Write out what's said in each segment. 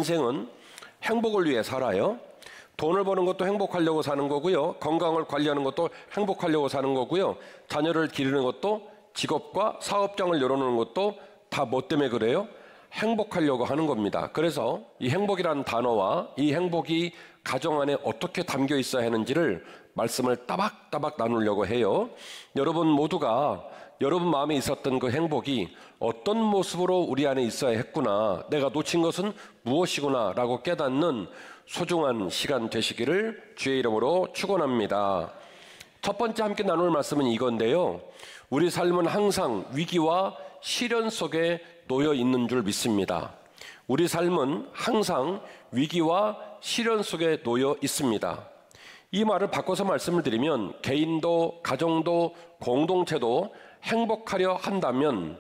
인생은 행복을 위해 살아요. 돈을 버는 것도 행복하려고 사는 거고요. 건강을 관리하는 것도 행복하려고 사는 거고요. 자녀를 기르는 것도, 직업과 사업장을 열어놓는 것도 다 뭐 때문에 그래요? 행복하려고 하는 겁니다. 그래서 이 행복이라는 단어와 이 행복이 가정 안에 어떻게 담겨 있어야 하는지를 말씀을 따박따박 나누려고 해요. 여러분 모두가 여러분 마음에 있었던 그 행복이 어떤 모습으로 우리 안에 있어야 했구나, 내가 놓친 것은 무엇이구나 라고 깨닫는 소중한 시간 되시기를 주의 이름으로 축원합니다. 첫 번째 함께 나눌 말씀은 이건데요, 우리 삶은 항상 위기와 시련 속에 놓여 있는 줄 믿습니다. 우리 삶은 항상 위기와 시련 속에 놓여 있습니다. 이 말을 바꿔서 말씀을 드리면, 개인도 가정도 공동체도 행복하려 한다면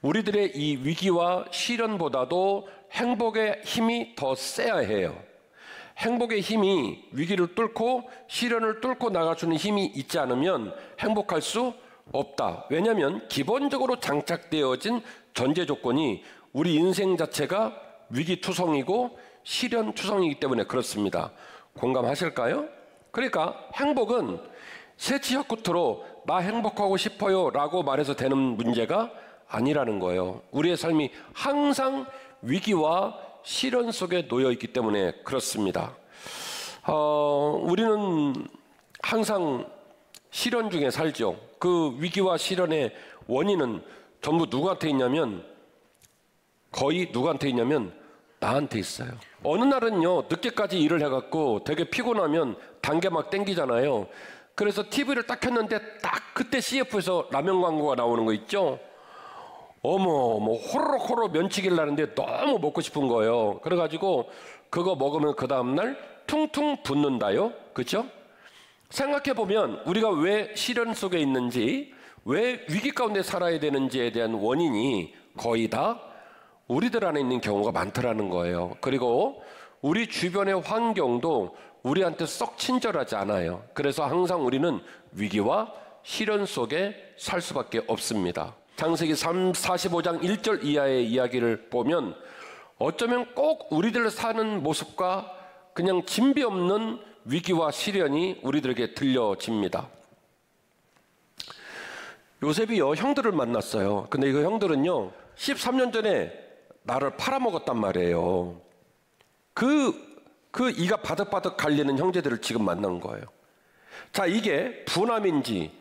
우리들의 이 위기와 시련보다도 행복의 힘이 더 세야 해요. 행복의 힘이 위기를 뚫고 시련을 뚫고 나가주는 힘이 있지 않으면 행복할 수 없다. 왜냐하면 기본적으로 장착되어진 전제 조건이 우리 인생 자체가 위기투성이고 시련투성이기 때문에 그렇습니다. 공감하실까요? 그러니까 행복은 새치 혀끝으로 나 행복하고 싶어요 라고 말해서 되는 문제가 아니라는 거예요. 우리의 삶이 항상 위기와 시련 속에 놓여 있기 때문에 그렇습니다. 우리는 항상 시련 중에 살죠. 그 위기와 시련의 원인은 전부 누구한테 있냐면, 거의 누구한테 있냐면 나한테 있어요. 어느 날은요, 늦게까지 일을 해갖고 되게 피곤하면 단계 막 땡기잖아요. 그래서 TV를 딱 켰는데 딱 그때 CF에서 라면 광고가 나오는 거 있죠. 어머, 뭐 호로록 면치기를 하는데 너무 먹고 싶은 거예요. 그래가지고 그거 먹으면 그 다음날 퉁퉁 붓는다요. 그렇죠? 생각해보면 우리가 왜 시련 속에 있는지, 왜 위기 가운데 살아야 되는지에 대한 원인이 거의 다 우리들 안에 있는 경우가 많더라는 거예요. 그리고 우리 주변의 환경도 우리한테 썩 친절하지 않아요. 그래서 항상 우리는 위기와 시련 속에 살 수밖에 없습니다. 창세기 45장 1절 이하의 이야기를 보면 어쩌면 꼭 우리들 사는 모습과 그냥 진비 없는 위기와 시련이 우리들에게 들려집니다. 요셉이요, 형들을 만났어요. 근데 그 형들은요, 13년 전에 나를 팔아먹었단 말이에요. 그 이가 바득바득 갈리는 형제들을 지금 만난 거예요. 자, 이게 분함인지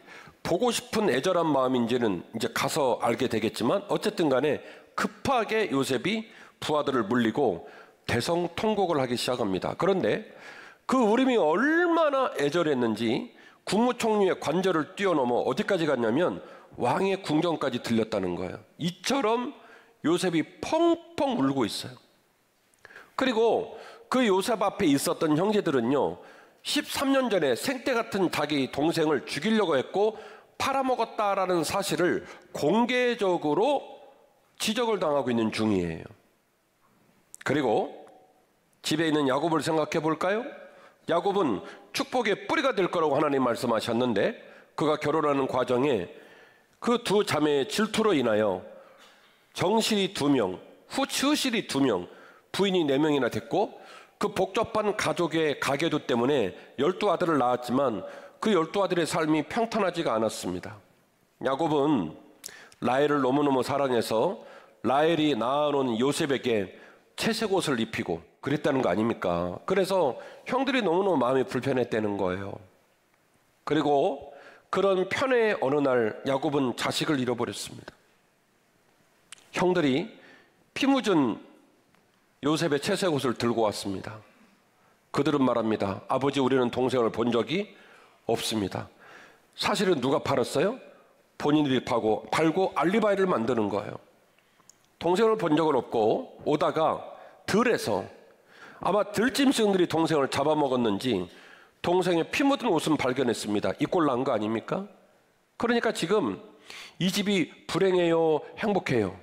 보고 싶은 애절한 마음인지는 이제 가서 알게 되겠지만, 어쨌든 간에 급하게 요셉이 부하들을 물리고 대성통곡을 하기 시작합니다. 그런데 그 울음이 얼마나 애절했는지 국무총리의 관절을 뛰어넘어 어디까지 갔냐면 왕의 궁전까지 들렸다는 거예요. 이처럼 요셉이 펑펑 울고 있어요. 그리고 그 요셉 앞에 있었던 형제들은요, 13년 전에 생떼 같은 자기 동생을 죽이려고 했고 팔아먹었다라는 사실을 공개적으로 지적을 당하고 있는 중이에요. 그리고 집에 있는 야곱을 생각해 볼까요? 야곱은 축복의 뿌리가 될 거라고 하나님 말씀하셨는데, 그가 결혼하는 과정에 그 두 자매의 질투로 인하여 정실이 2명, 후치실이 2명, 부인이 4명이나 됐고, 그 복잡한 가족의 가계도 때문에 12아들을 낳았지만 그 12아들의 삶이 평탄하지가 않았습니다. 야곱은 라헬을 너무너무 사랑해서 라헬이 낳아놓은 요셉에게 채색 옷을 입히고 그랬다는 거 아닙니까? 그래서 형들이 너무너무 마음이 불편했다는 거예요. 그리고 그런 편의 어느 날 야곱은 자식을 잃어버렸습니다. 형들이 피 묻은 요셉의 채색 옷을 들고 왔습니다. 그들은 말합니다. 아버지, 우리는 동생을 본 적이 없습니다. 사실은 누가 팔았어요? 본인들이 팔고 알리바이를 만드는 거예요. 동생을 본 적은 없고 오다가 들에서 아마 들짐승들이 동생을 잡아먹었는지 동생의 피 묻은 옷은 발견했습니다. 이 꼴 난 거 아닙니까? 그러니까 지금 이 집이 불행해요, 행복해요?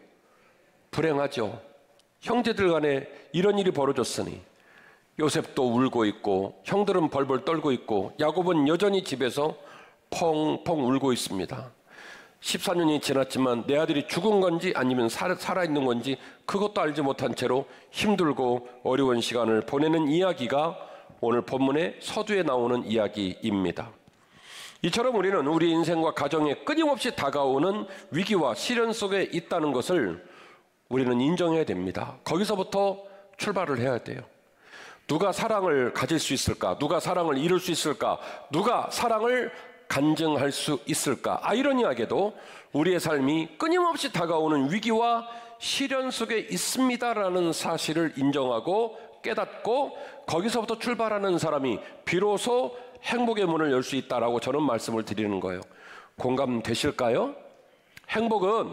불행하죠. 형제들 간에 이런 일이 벌어졌으니 요셉도 울고 있고 형들은 벌벌 떨고 있고 야곱은 여전히 집에서 펑펑 울고 있습니다. 14년이 지났지만 내 아들이 죽은 건지 아니면 살아있는 건지 그것도 알지 못한 채로 힘들고 어려운 시간을 보내는 이야기가 오늘 본문의 서두에 나오는 이야기입니다. 이처럼 우리는 우리 인생과 가정에 끊임없이 다가오는 위기와 시련 속에 있다는 것을 우리는 인정해야 됩니다. 거기서부터 출발을 해야 돼요. 누가 사랑을 가질 수 있을까? 누가 사랑을 이룰 수 있을까? 누가 사랑을 간증할 수 있을까? 아이러니하게도 우리의 삶이 끊임없이 다가오는 위기와 시련 속에 있습니다라는 사실을 인정하고 깨닫고 거기서부터 출발하는 사람이 비로소 행복의 문을 열 수 있다라고 저는 말씀을 드리는 거예요. 공감되실까요? 행복은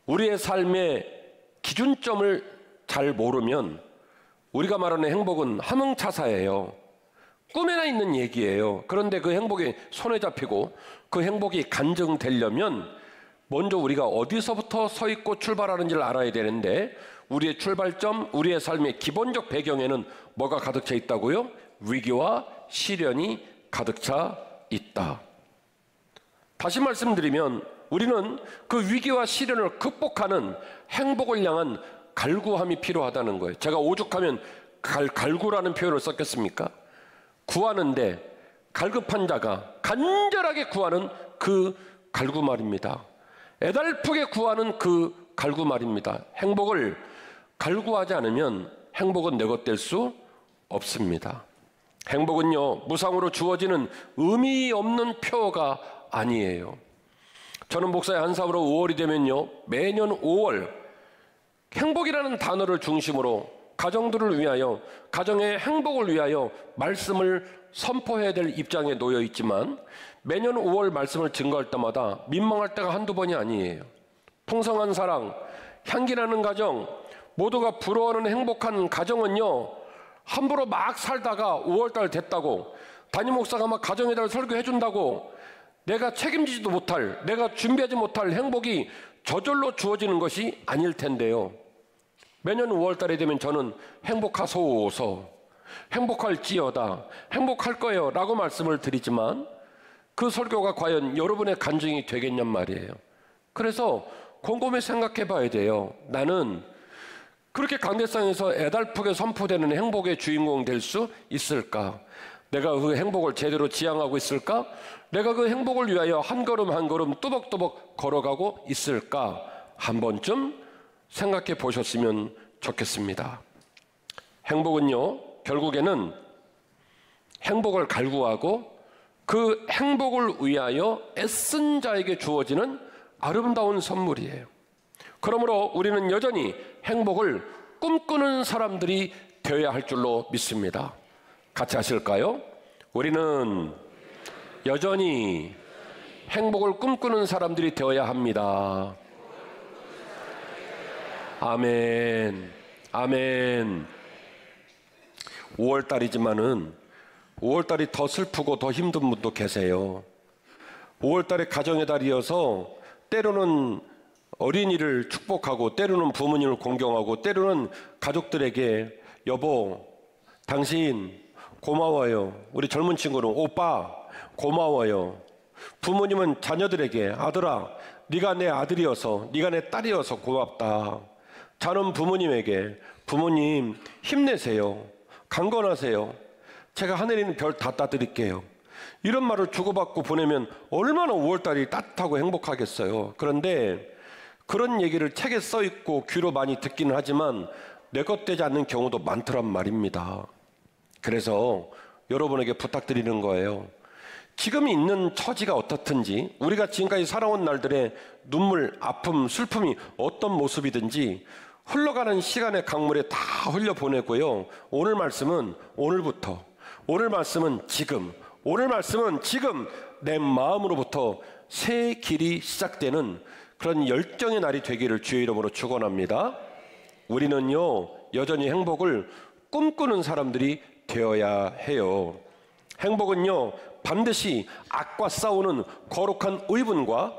우리의 삶의 기준점을 잘 모르면 우리가 말하는 행복은 함흥차사예요. 꿈에나 있는 얘기예요. 그런데 그 행복이 손에 잡히고 그 행복이 간증되려면 먼저 우리가 어디서부터 서 있고 출발하는지를 알아야 되는데 우리의 출발점, 우리의 삶의 기본적 배경에는 뭐가 가득 차 있다고요? 위기와 시련이 가득 차 있다. 다시 말씀드리면 우리는 그 위기와 시련을 극복하는 행복을 향한 갈구함이 필요하다는 거예요. 제가 오죽하면 갈구라는 표현을 썼겠습니까? 구하는데 갈급한 자가 간절하게 구하는 그 갈구 말입니다. 애달프게 구하는 그 갈구 말입니다. 행복을 갈구하지 않으면 행복은 내 것 될 수 없습니다. 행복은요, 무상으로 주어지는 의미 없는 표가 아니에요. 저는 목사의 한 사업으로 5월이 되면요, 매년 5월 행복이라는 단어를 중심으로 가정들을 위하여, 가정의 행복을 위하여 말씀을 선포해야 될 입장에 놓여 있지만 매년 5월 말씀을 증거할 때마다 민망할 때가 한두 번이 아니에요. 풍성한 사랑, 향기나는 가정, 모두가 부러워하는 행복한 가정은요, 함부로 막 살다가 5월달 됐다고 담임 목사가 막 가정에 대해 설교해 준다고 내가 책임지지도 못할, 내가 준비하지 못할 행복이 저절로 주어지는 것이 아닐 텐데요. 매년 5월달이 되면 저는 행복하소서, 행복할지어다, 행복할 거예요 라고 말씀을 드리지만 그 설교가 과연 여러분의 간증이 되겠냔 말이에요. 그래서 곰곰이 생각해 봐야 돼요. 나는 그렇게 강대상에서 애달프게 선포되는 행복의 주인공 될 수 있을까? 내가 그 행복을 제대로 지향하고 있을까? 내가 그 행복을 위하여 한 걸음 한 걸음 뚜벅뚜벅 걸어가고 있을까? 한 번쯤 생각해 보셨으면 좋겠습니다. 행복은요, 결국에는 행복을 갈구하고 그 행복을 위하여 애쓴 자에게 주어지는 아름다운 선물이에요. 그러므로 우리는 여전히 행복을 꿈꾸는 사람들이 되어야 할 줄로 믿습니다. 같이 하실까요? 우리는 여전히 행복을 꿈꾸는 사람들이 되어야 합니다. 아멘, 아멘. 5월달이지만은 5월달이 더 슬프고 더 힘든 분도 계세요. 5월달에 가정의 달이어서 때로는 어린이를 축복하고 때로는 부모님을 공경하고 때로는 가족들에게 여보, 당신 고마워요. 우리 젊은 친구는 오빠 고마워요. 부모님은 자녀들에게 아들아, 네가 내 아들이어서, 네가 내 딸이어서 고맙다. 자는 부모님에게 부모님 힘내세요. 강건하세요. 제가 하늘에 있는 별 다 따드릴게요. 이런 말을 주고받고 보내면 얼마나 5월달이 따뜻하고 행복하겠어요. 그런데 그런 얘기를 책에 써있고 귀로 많이 듣기는 하지만 내 것 되지 않는 경우도 많더란 말입니다. 그래서 여러분에게 부탁드리는 거예요. 지금 있는 처지가 어떻든지 우리가 지금까지 살아온 날들의 눈물, 아픔, 슬픔이 어떤 모습이든지 흘러가는 시간의 강물에 다 흘려보내고요. 오늘 말씀은 오늘부터, 오늘 말씀은 지금, 오늘 말씀은 지금 내 마음으로부터 새 길이 시작되는 그런 열정의 날이 되기를 주의 이름으로 축원합니다. 우리는요, 여전히 행복을 꿈꾸는 사람들이 되어야 해요. 행복은요, 반드시 악과 싸우는 거룩한 의분과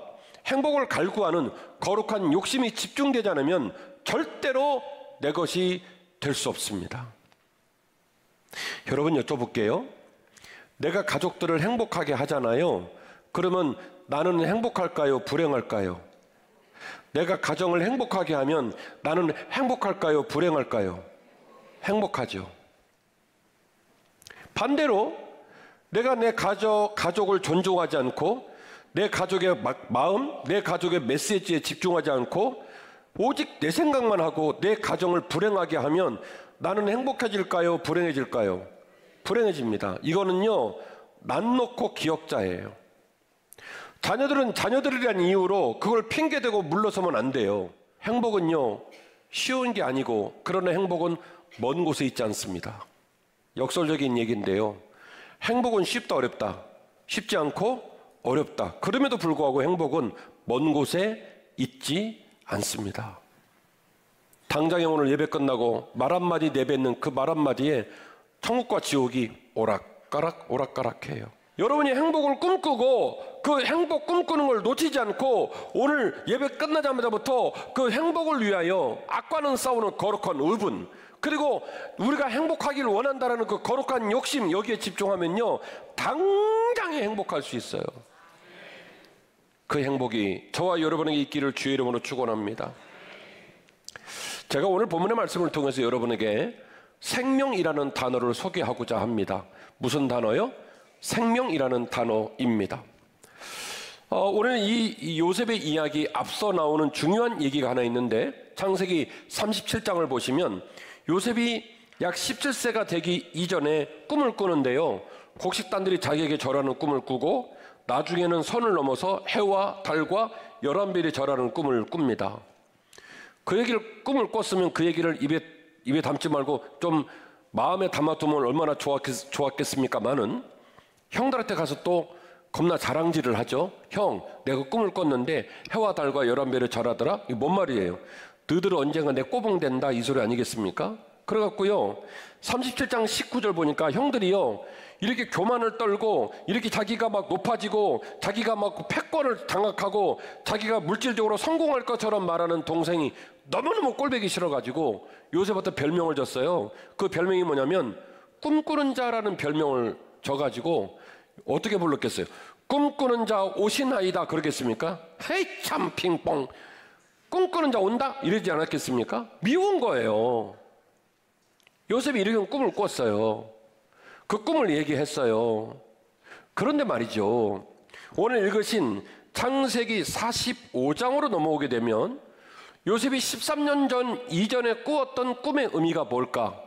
행복을 갈구하는 거룩한 욕심이 집중되지 않으면 절대로 내 것이 될 수 없습니다. 여러분, 여쭤볼게요. 내가 가족들을 행복하게 하잖아요. 그러면 나는 행복할까요? 불행할까요? 내가 가정을 행복하게 하면 나는 행복할까요? 불행할까요? 행복하죠. 반대로 내가 내 가족을 존중하지 않고 내 가족의 마음, 내 가족의 메시지에 집중하지 않고 오직 내 생각만 하고 내 가정을 불행하게 하면 나는 행복해질까요? 불행해질까요? 불행해집니다. 이거는요, 난 놓고 기억자예요. 자녀들은 자녀들이란 이유로 그걸 핑계대고 물러서면 안 돼요. 행복은요, 쉬운 게 아니고 그러나 행복은 먼 곳에 있지 않습니다. 역설적인 얘기인데요. 행복은 쉽다 어렵다. 쉽지 않고 어렵다. 그럼에도 불구하고 행복은 먼 곳에 있지 않습니다. 당장에 오늘 예배 끝나고 말 한마디 내뱉는 그 말 한마디에 천국과 지옥이 오락가락 오락가락해요. 여러분이 행복을 꿈꾸고 그 행복 꿈꾸는 걸 놓치지 않고 오늘 예배 끝나자마자부터 그 행복을 위하여 악과는 싸우는 거룩한 의분, 그리고 우리가 행복하기를 원한다는 그 거룩한 욕심, 여기에 집중하면요 당장에 행복할 수 있어요. 그 행복이 저와 여러분에게 있기를 주의 이름으로 축원합니다. 제가 오늘 본문의 말씀을 통해서 여러분에게 생명이라는 단어를 소개하고자 합니다. 무슨 단어요? 생명이라는 단어입니다. 오늘 이 요셉의 이야기 앞서 나오는 중요한 얘기가 하나 있는데, 창세기 37장을 보시면 요셉이 약 17세가 되기 이전에 꿈을 꾸는데요, 곡식단들이 자기에게 절하는 꿈을 꾸고 나중에는 선을 넘어서 해와 달과 11별이 절하는 꿈을 꿉니다. 그 얘기를 꿈을 꿨으면 그 얘기를 입에 담지 말고 좀 마음에 담아두면 얼마나 좋았겠습니까마는 형들한테 가서 또 겁나 자랑질을 하죠. 형, 내가 꿈을 꿨는데 해와 달과 11별이 절하더라. 이게 뭔 말이에요? 너희들은 언젠가 내 꼬봉 된다, 이 소리 아니겠습니까? 그래갖고요 37장 19절 보니까 형들이요 이렇게 교만을 떨고 이렇게 자기가 막 높아지고 자기가 막 패권을 장악하고 자기가 물질적으로 성공할 것처럼 말하는 동생이 너무너무 꼴보기 싫어가지고 요셉한테 별명을 줬어요. 그 별명이 뭐냐면 꿈꾸는 자라는 별명을 줘가지고 어떻게 불렀겠어요? 꿈꾸는 자 오시나이다 그러겠습니까? 헤이 참 핑퐁, 꿈꾸는 자 온다 이러지 않았겠습니까? 미운 거예요. 요셉이 이렇게 꿈을 꿨어요. 그 꿈을 얘기했어요. 그런데 말이죠, 오늘 읽으신 창세기 45장으로 넘어오게 되면 요셉이 13년 전 이전에 꾸었던 꿈의 의미가 뭘까?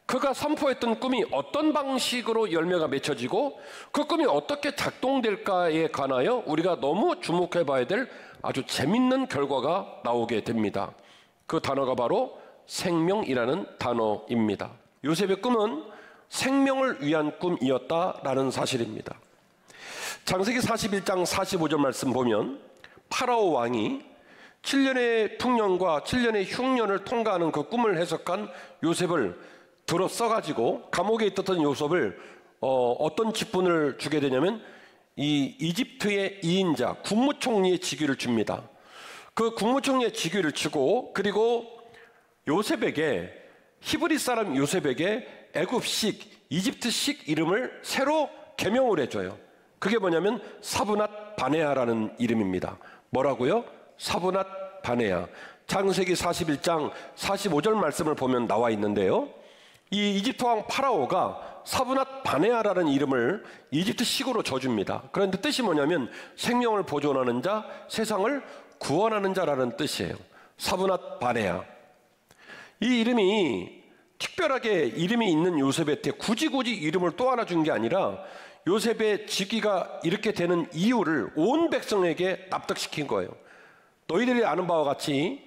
그가 선포했던 꿈이 어떤 방식으로 열매가 맺혀지고 그 꿈이 어떻게 작동될까에 관하여 우리가 너무 주목해 봐야 될 아주 재밌는 결과가 나오게 됩니다. 그 단어가 바로 생명이라는 단어입니다. 요셉의 꿈은 생명을 위한 꿈이었다라는 사실입니다. 창세기 41장 45절 말씀 보면 파라오 왕이 7년의 풍년과 7년의 흉년을 통과하는 그 꿈을 해석한 요셉을 들어 써가지고 감옥에 있었던 요셉을 어떤 직분을 주게 되냐면 이 이집트의 2인자 국무총리의 직위를 줍니다. 그 국무총리의 직위를 주고 그리고 요셉에게, 히브리 사람 요셉에게 애굽식, 이집트식 이름을 새로 개명을 해줘요. 그게 뭐냐면 사브낫 바네아라는 이름입니다. 뭐라고요? 사브낫 바네아. 창세기 41장 45절 말씀을 보면 나와 있는데요, 이 이집트 왕 파라오가 사브낫 바네아라는 이름을 이집트식으로 줘줍니다. 그런데 뜻이 뭐냐면 생명을 보존하는 자, 세상을 구원하는 자라는 뜻이에요. 사브낫 바네아. 이 이름이 특별하게 이름이 있는 요셉한테 굳이 이름을 또 하나 준 게 아니라 요셉의 직위가 이렇게 되는 이유를 온 백성에게 납득시킨 거예요. 너희들이 아는 바와 같이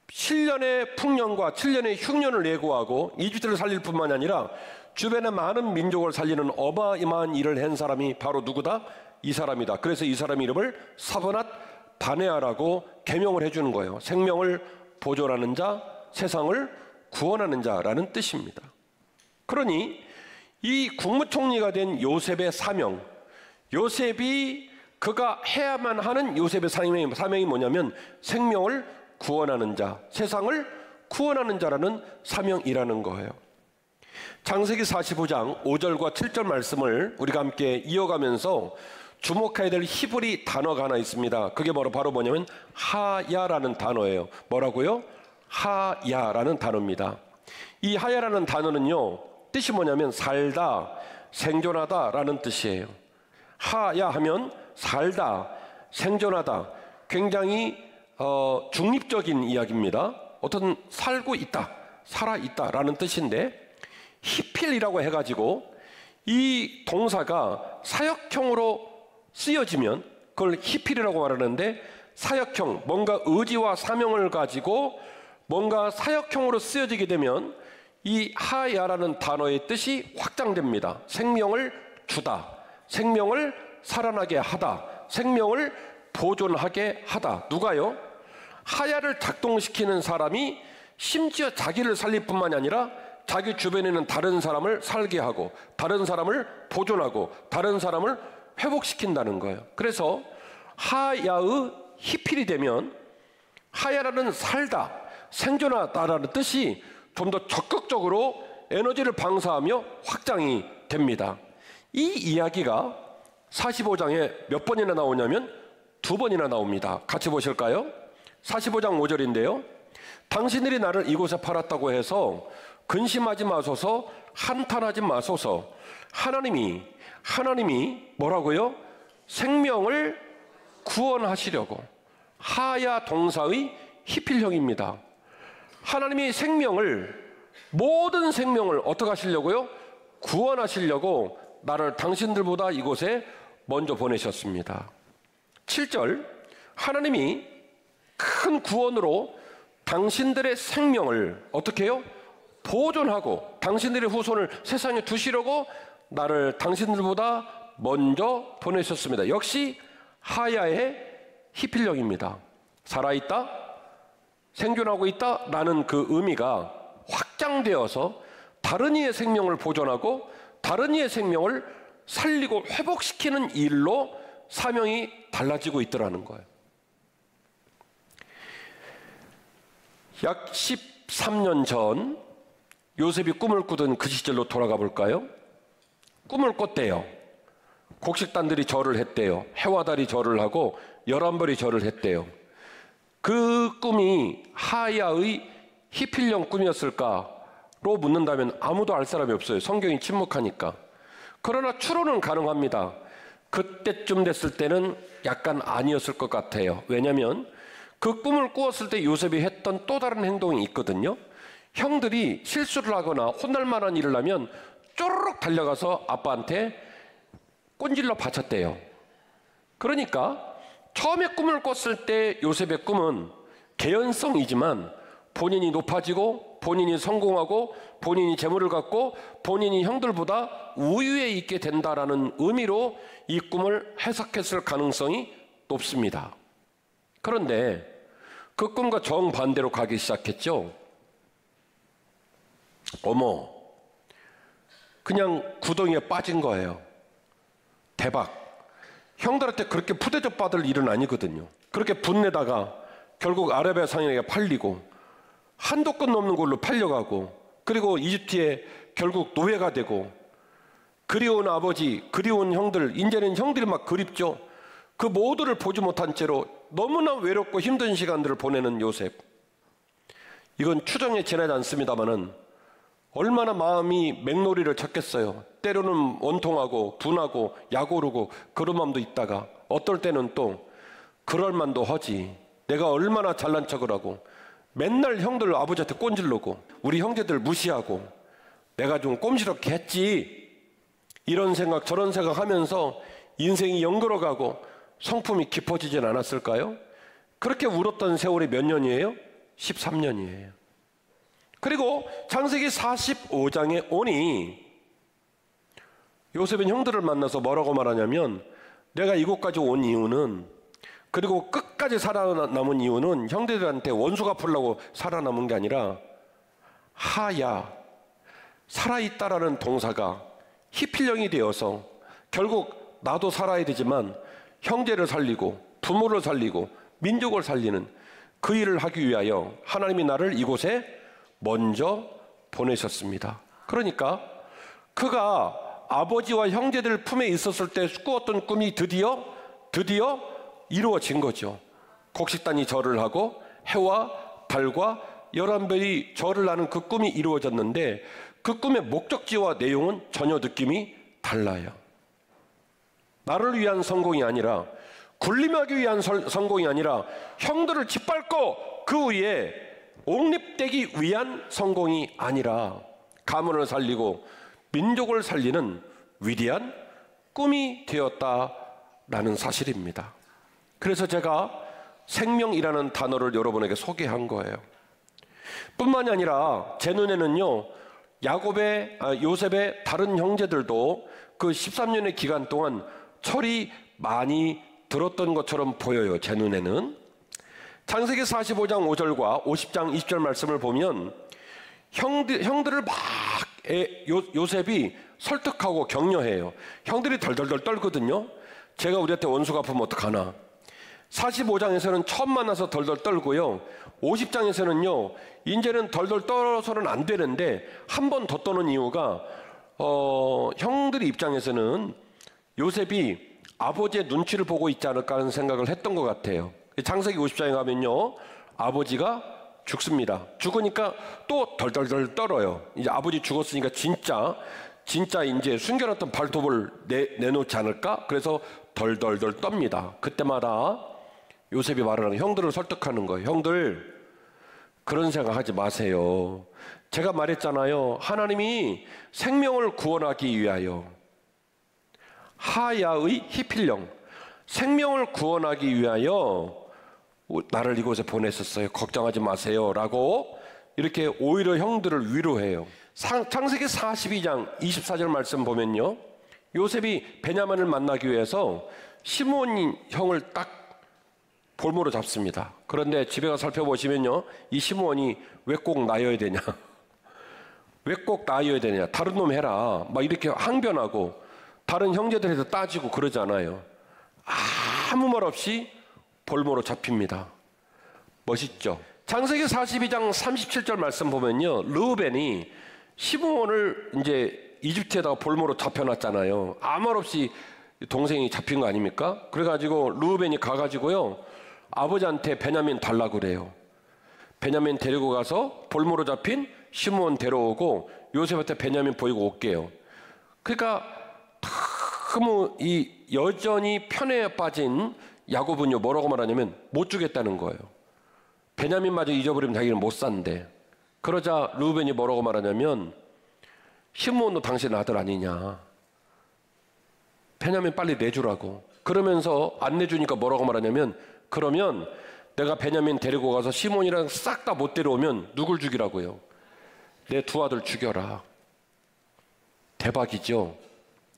7년의 풍년과 7년의 흉년을 예고하고 이집트를 살릴 뿐만 아니라 주변의 많은 민족을 살리는 어마어마한 일을 한 사람이 바로 누구다? 이 사람이다. 그래서 이 사람 이름을 사브낫 바네아라고 개명을 해주는 거예요. 생명을 보존하는 자, 세상을 구원하는 자라는 뜻입니다. 그러니 이 국무총리가 된 요셉의 사명, 요셉이 그가 해야만 하는 요셉의 사명이 뭐냐면 생명을 구원하는 자, 세상을 구원하는 자라는 사명이라는 거예요. 창세기 45장 5절과 7절 말씀을 우리가 함께 이어가면서 주목해야 될 히브리 단어가 하나 있습니다. 그게 바로 뭐냐면 하야라는 단어예요. 뭐라고요? 하야라는 단어입니다. 이 하야라는 단어는요, 뜻이 뭐냐면 살다, 생존하다라는 뜻이에요. 하야 하면 살다, 생존하다, 굉장히 중립적인 이야기입니다. 어떤 살고 있다, 살아있다라는 뜻인데, 히필이라고 해가지고 이 동사가 사역형으로 쓰여지면 그걸 히필이라고 말하는데, 사역형, 뭔가 의지와 사명을 가지고 뭔가 사역형으로 쓰여지게 되면 이 하야라는 단어의 뜻이 확장됩니다. 생명을 주다, 생명을 살아나게 하다, 생명을 보존하게 하다. 누가요? 하야를 작동시키는 사람이 심지어 자기를 살릴 뿐만이 아니라 자기 주변에 있는 다른 사람을 살게 하고, 다른 사람을 보존하고, 다른 사람을 회복시킨다는 거예요. 그래서 하야의 히필이 되면 하야라는 살다, 생존하다라는 뜻이 좀 더 적극적으로 에너지를 방사하며 확장이 됩니다. 이 이야기가 45장에 몇 번이나 나오냐면 2번이나 나옵니다. 같이 보실까요? 45장 5절인데요. 당신들이 나를 이곳에 팔았다고 해서 근심하지 마소서, 한탄하지 마소서. 하나님이 뭐라고요? 생명을 구원하시려고. 하야 동사의 히필형입니다. 하나님이 모든 생명을 어떻게 하시려고요? 구원하시려고 나를 당신들보다 이곳에 먼저 보내셨습니다. 7절, 하나님이 큰 구원으로 당신들의 생명을 어떻게 해요? 보존하고 당신들의 후손을 세상에 두시려고 나를 당신들보다 먼저 보내셨습니다. 역시 하야의 히필형입니다. 살아있다, 생존하고 있다라는 그 의미가 확장되어서 다른 이의 생명을 보존하고 다른 이의 생명을 살리고 회복시키는 일로 사명이 달라지고 있더라는 거예요. 약 13년 전 요셉이 꿈을 꾸던 그 시절로 돌아가 볼까요? 꿈을 꿨대요. 곡식단들이 절을 했대요. 해와 달이 절을 하고 11벌이 절을 했대요. 그 꿈이 하야의 히필형 꿈이었을까로 묻는다면 아무도 알 사람이 없어요. 성경이 침묵하니까. 그러나 추론은 가능합니다. 그때쯤 됐을 때는 약간 아니었을 것 같아요. 왜냐하면 그 꿈을 꾸었을 때 요셉이 했던 또 다른 행동이 있거든요. 형들이 실수를 하거나 혼날 만한 일을 하면 쪼르륵 달려가서 아빠한테 꼰질러 바쳤대요. 그러니까 처음에 꿈을 꿨을 때 요셉의 꿈은 개연성이지만 본인이 높아지고 본인이 성공하고 본인이 재물을 갖고 본인이 형들보다 우위에 있게 된다라는 의미로 이 꿈을 해석했을 가능성이 높습니다. 그런데 그 꿈과 정반대로 가기 시작했죠. 어머, 그냥 구덩이에 빠진 거예요. 대박. 형들한테 그렇게 푸대접 받을 일은 아니거든요. 그렇게 분내다가 결국 아라비아 상인에게 팔리고 한도 끝 넘는 걸로 팔려가고, 그리고 이집트에 결국 노예가 되고, 그리운 아버지, 그리운 형들, 이제는 형들이 막 그립죠. 그 모두를 보지 못한 채로 너무나 외롭고 힘든 시간들을 보내는 요셉. 이건 추정에 지나지 않습니다마는 얼마나 마음이 맹놀이를 쳤겠어요. 때로는 원통하고 둔하고 약오르고 그런 마음도 있다가 어떨 때는 또 그럴 만도 하지, 내가 얼마나 잘난 척을 하고 맨날 형들 아버지한테 꼰질르고 우리 형제들 무시하고 내가 좀 꼼시럽게 했지, 이런 생각 저런 생각 하면서 인생이 연걸어가고 성품이 깊어지진 않았을까요? 그렇게 울었던 세월이 몇 년이에요? 13년이에요. 그리고 창세기 45장에 오니 요셉은 형들을 만나서 뭐라고 말하냐면, 내가 이곳까지 온 이유는, 그리고 끝까지 살아남은 이유는 형제들한테 원수 갚으려고 살아남은 게 아니라 하야, 살아있다라는 동사가 히필형이 되어서 결국 나도 살아야 되지만 형제를 살리고 부모를 살리고 민족을 살리는 그 일을 하기 위하여 하나님이 나를 이곳에 먼저 보내셨습니다. 그러니까 그가 아버지와 형제들 품에 있었을 때 꾸었던 꿈이 드디어 이루어진 거죠. 곡식단이 절을 하고 해와 달과 11별이 절을 하는 그 꿈이 이루어졌는데 그 꿈의 목적지와 내용은 전혀 느낌이 달라요. 나를 위한 성공이 아니라, 군림하기 위한 성공이 아니라 형들을 짓밟고 그 위에 옹립되기 위한 성공이 아니라 가문을 살리고 민족을 살리는 위대한 꿈이 되었다라는 사실입니다. 그래서 제가 생명이라는 단어를 여러분에게 소개한 거예요. 뿐만이 아니라 제 눈에는요, 요셉의 다른 형제들도 그 13년의 기간 동안 철이 많이 들었던 것처럼 보여요. 제 눈에는. 창세기 45장 5절과 50장 20절 말씀을 보면 형들을 막 요셉이 설득하고 격려해요. 형들이 덜덜덜 떨거든요. 제가 우리한테 원수 갚으면 어떡하나. 45장에서는 처음 만나서 덜덜 떨고요. 50장에서는요, 이제는 덜덜 떨어서는 안 되는데 한 번 더 떠는 이유가 형들의 입장에서는 요셉이 아버지의 눈치를 보고 있지 않을까 하는 생각을 했던 것 같아요. 창세기 50장에 가면요, 아버지가 죽습니다. 죽으니까 또 덜덜덜 떨어요. 이제 아버지 죽었으니까 진짜 이제 숨겨놨던 발톱을 내놓지 않을까? 그래서 덜덜덜 떱니다. 그때마다 요셉이 말을 하는, 형들을 설득하는 거예요. 형들, 그런 생각 하지 마세요. 제가 말했잖아요. 하나님이 생명을 구원하기 위하여, 하야의 히필령, 생명을 구원하기 위하여 나를 이곳에 보냈었어요. 걱정하지 마세요 라고 이렇게 오히려 형들을 위로해요. 창세기 42장 24절 말씀 보면요, 요셉이 베냐민을 만나기 위해서 시므온 형을 딱 볼모로 잡습니다. 그런데 집에 가서 살펴보시면요, 이 시므온이 왜 꼭 나여야 되냐, 왜 꼭 나여야 되냐, 다른 놈 해라, 막 이렇게 항변하고 다른 형제들한테 따지고 그러잖아요. 아무 말 없이 볼모로 잡힙니다. 멋있죠? 창세기 42장 37절 말씀 보면요, 르우벤이 시므온을 이제 이집트에다가 볼모로 잡혀놨잖아요. 아무 말 없이 동생이 잡힌 거 아닙니까? 그래가지고 르우벤이 가가지고요, 아버지한테 베냐민 달라고 그래요. 베냐민 데리고 가서 볼모로 잡힌 시므온 데려오고 요셉한테 베냐민 보이고 올게요. 그러니까 너무 여전히 편에 빠진 야곱은요, 뭐라고 말하냐면 못 주겠다는 거예요. 베냐민마저 잊어버리면 자기는 못 산대. 그러자 르우벤이 뭐라고 말하냐면, 시므온도 당신 아들 아니냐, 베냐민 빨리 내주라고. 그러면서 안 내주니까 뭐라고 말하냐면, 그러면 내가 베냐민 데리고 가서 시므온이랑 싹 다 못 데려오면 누굴 죽이라고요? 내 두 아들 죽여라. 대박이죠.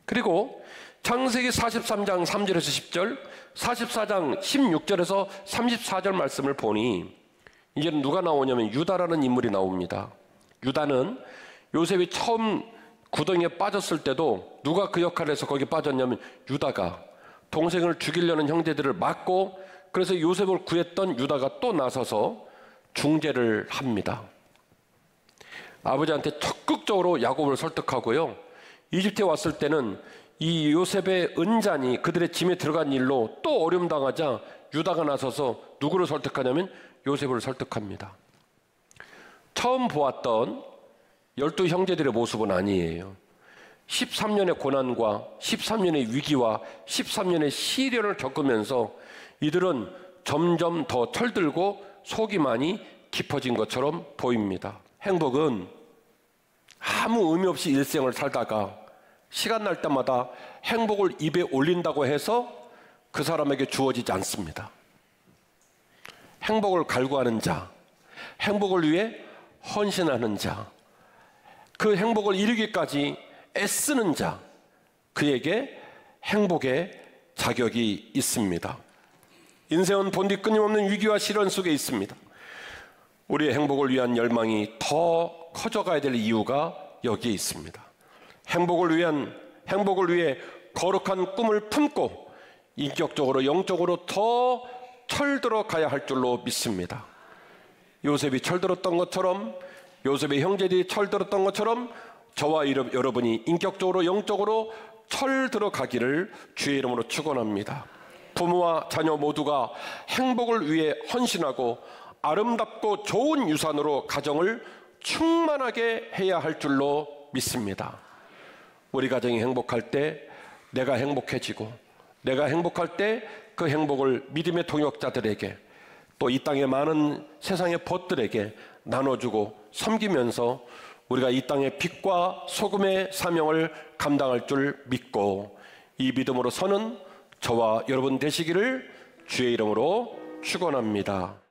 그리고 창세기 43장 3절에서 10절, 44장 16절에서 34절 말씀을 보니 이제는 누가 나오냐면 유다라는 인물이 나옵니다. 유다는 요셉이 처음 구덩이에 빠졌을 때도 누가 그 역할에서 거기 빠졌냐면 유다가 동생을 죽이려는 형제들을 막고, 그래서 요셉을 구했던 유다가 또 나서서 중재를 합니다. 아버지한테 적극적으로 야곱을 설득하고요, 이집트에 왔을 때는 이 요셉의 은잔이 그들의 짐에 들어간 일로 또 어려움 당하자 유다가 나서서 누구를 설득하냐면 요셉을 설득합니다. 처음 보았던 12 형제들의 모습은 아니에요. 13년의 고난과 13년의 위기와 13년의 시련을 겪으면서 이들은 점점 더 철들고 속이 많이 깊어진 것처럼 보입니다. 행복은 아무 의미 없이 일생을 살다가 시간 날 때마다 행복을 입에 올린다고 해서 그 사람에게 주어지지 않습니다. 행복을 갈구하는 자, 행복을 위해 헌신하는 자, 그 행복을 이루기까지 애쓰는 자, 그에게 행복의 자격이 있습니다. 인생은 본디 끊임없는 위기와 시련 속에 있습니다. 우리의 행복을 위한 열망이 더 커져가야 될 이유가 여기에 있습니다. 행복을 위해 거룩한 꿈을 품고 인격적으로 영적으로 더 철들어 가야 할 줄로 믿습니다. 요셉이 철들었던 것처럼, 요셉의 형제들이 철들었던 것처럼 저와 여러분이 인격적으로 영적으로 철들어 가기를 주의 이름으로 축원합니다. 부모와 자녀 모두가 행복을 위해 헌신하고 아름답고 좋은 유산으로 가정을 충만하게 해야 할 줄로 믿습니다. 우리 가정이 행복할 때 내가 행복해지고, 내가 행복할 때 그 행복을 믿음의 동역자들에게, 또 이 땅의 많은 세상의 벗들에게 나눠주고 섬기면서 우리가 이 땅의 빛과 소금의 사명을 감당할 줄 믿고, 이 믿음으로 서는 저와 여러분 되시기를 주의 이름으로 축원합니다.